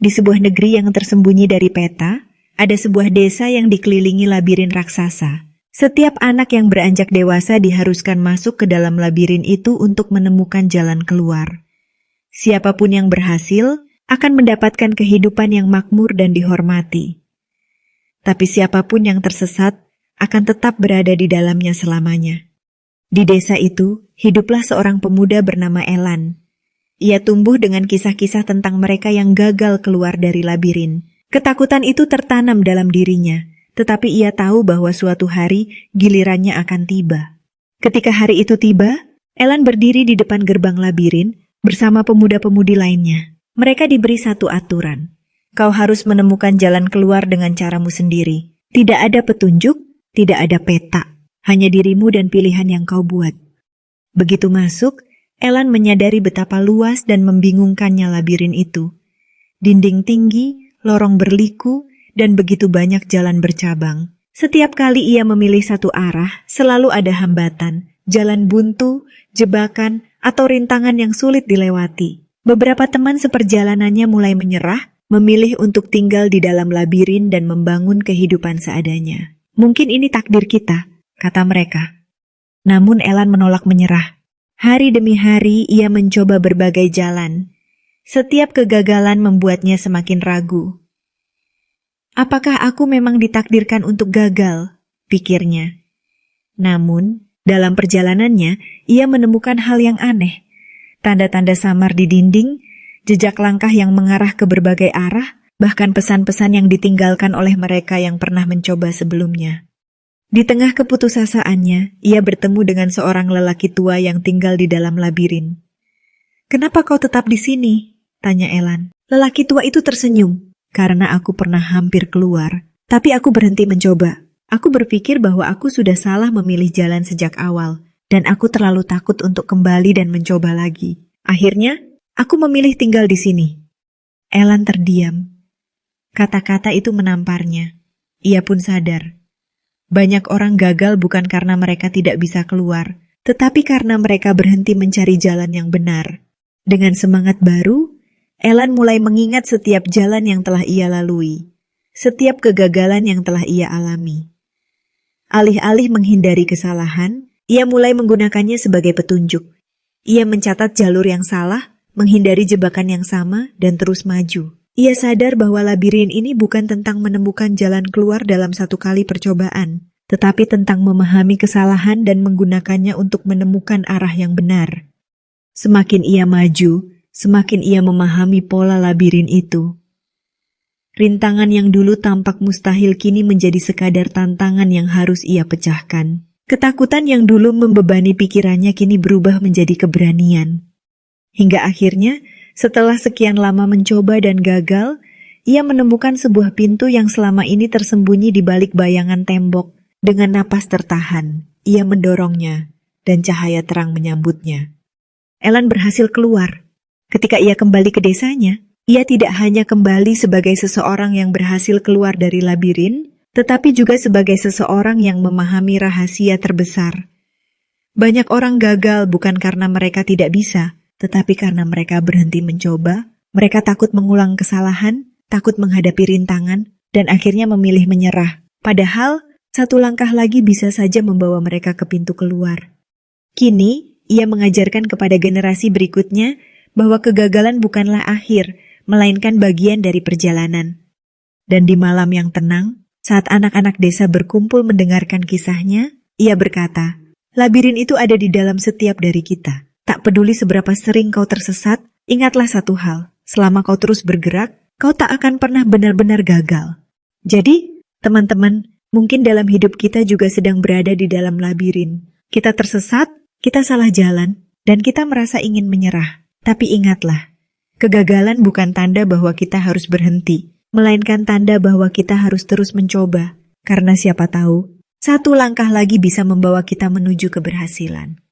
Di sebuah negeri yang tersembunyi dari peta, ada sebuah desa yang dikelilingi labirin raksasa. Setiap anak yang beranjak dewasa diharuskan masuk ke dalam labirin itu untuk menemukan jalan keluar. Siapapun yang berhasil akan mendapatkan kehidupan yang makmur dan dihormati. Tapi siapapun yang tersesat akan tetap berada di dalamnya selamanya. Di desa itu, hiduplah seorang pemuda bernama Elan. Ia tumbuh dengan kisah-kisah tentang mereka yang gagal keluar dari labirin. Ketakutan itu tertanam dalam dirinya, tetapi ia tahu bahwa suatu hari gilirannya akan tiba. Ketika hari itu tiba, Elan berdiri di depan gerbang labirin bersama pemuda-pemudi lainnya. Mereka diberi satu aturan. Kau harus menemukan jalan keluar dengan caramu sendiri. Tidak ada petunjuk, tidak ada peta. Hanya dirimu dan pilihan yang kau buat. Begitu masuk, Elan menyadari betapa luas dan membingungkannya labirin itu. Dinding tinggi, lorong berliku, dan begitu banyak jalan bercabang. Setiap kali ia memilih satu arah, selalu ada hambatan, jalan buntu, jebakan, atau rintangan yang sulit dilewati. Beberapa teman seperjalanannya mulai menyerah, memilih untuk tinggal di dalam labirin dan membangun kehidupan seadanya. Mungkin ini takdir kita, kata mereka. Namun Elan menolak menyerah. Hari demi hari ia mencoba berbagai jalan. Setiap kegagalan membuatnya semakin ragu. Apakah aku memang ditakdirkan untuk gagal? Pikirnya. Namun, dalam perjalanannya, ia menemukan hal yang aneh. Tanda-tanda samar di dinding, jejak langkah yang mengarah ke berbagai arah, bahkan pesan-pesan yang ditinggalkan oleh mereka yang pernah mencoba sebelumnya. Di tengah keputusasaannya, ia bertemu dengan seorang lelaki tua yang tinggal di dalam labirin. "Kenapa kau tetap di sini?" tanya Elan. Lelaki tua itu tersenyum. "Karena aku pernah hampir keluar, tapi aku berhenti mencoba. Aku berpikir bahwa aku sudah salah memilih jalan sejak awal, dan aku terlalu takut untuk kembali dan mencoba lagi. Akhirnya, aku memilih tinggal di sini." Elan terdiam. Kata-kata itu menamparnya. Ia pun sadar. Banyak orang gagal bukan karena mereka tidak bisa keluar, tetapi karena mereka berhenti mencari jalan yang benar. Dengan semangat baru, Elan mulai mengingat setiap jalan yang telah ia lalui, setiap kegagalan yang telah ia alami. Alih-alih menghindari kesalahan, ia mulai menggunakannya sebagai petunjuk. Ia mencatat jalur yang salah, menghindari jebakan yang sama, dan terus maju. Ia sadar bahwa labirin ini bukan tentang menemukan jalan keluar dalam satu kali percobaan, tetapi tentang memahami kesalahan dan menggunakannya untuk menemukan arah yang benar. Semakin ia maju, semakin ia memahami pola labirin itu. Rintangan yang dulu tampak mustahil kini menjadi sekadar tantangan yang harus ia pecahkan. Ketakutan yang dulu membebani pikirannya kini berubah menjadi keberanian. Hingga akhirnya, setelah sekian lama mencoba dan gagal, ia menemukan sebuah pintu yang selama ini tersembunyi di balik bayangan tembok. Dengan napas tertahan, ia mendorongnya, dan cahaya terang menyambutnya. Elan berhasil keluar. Ketika ia kembali ke desanya, ia tidak hanya kembali sebagai seseorang yang berhasil keluar dari labirin, tetapi juga sebagai seseorang yang memahami rahasia terbesar. Banyak orang gagal bukan karena mereka tidak bisa, tetapi karena mereka berhenti mencoba, mereka takut mengulang kesalahan, takut menghadapi rintangan, dan akhirnya memilih menyerah. Padahal, satu langkah lagi bisa saja membawa mereka ke pintu keluar. Kini, ia mengajarkan kepada generasi berikutnya bahwa kegagalan bukanlah akhir, melainkan bagian dari perjalanan. Dan di malam yang tenang, saat anak-anak desa berkumpul mendengarkan kisahnya, ia berkata, "Labirin itu ada di dalam setiap dari kita. Tak peduli seberapa sering kau tersesat, ingatlah satu hal, selama kau terus bergerak, kau tak akan pernah benar-benar gagal." Jadi, teman-teman, mungkin dalam hidup kita juga sedang berada di dalam labirin. Kita tersesat, kita salah jalan, dan kita merasa ingin menyerah. Tapi ingatlah, kegagalan bukan tanda bahwa kita harus berhenti, melainkan tanda bahwa kita harus terus mencoba. Karena siapa tahu, satu langkah lagi bisa membawa kita menuju keberhasilan.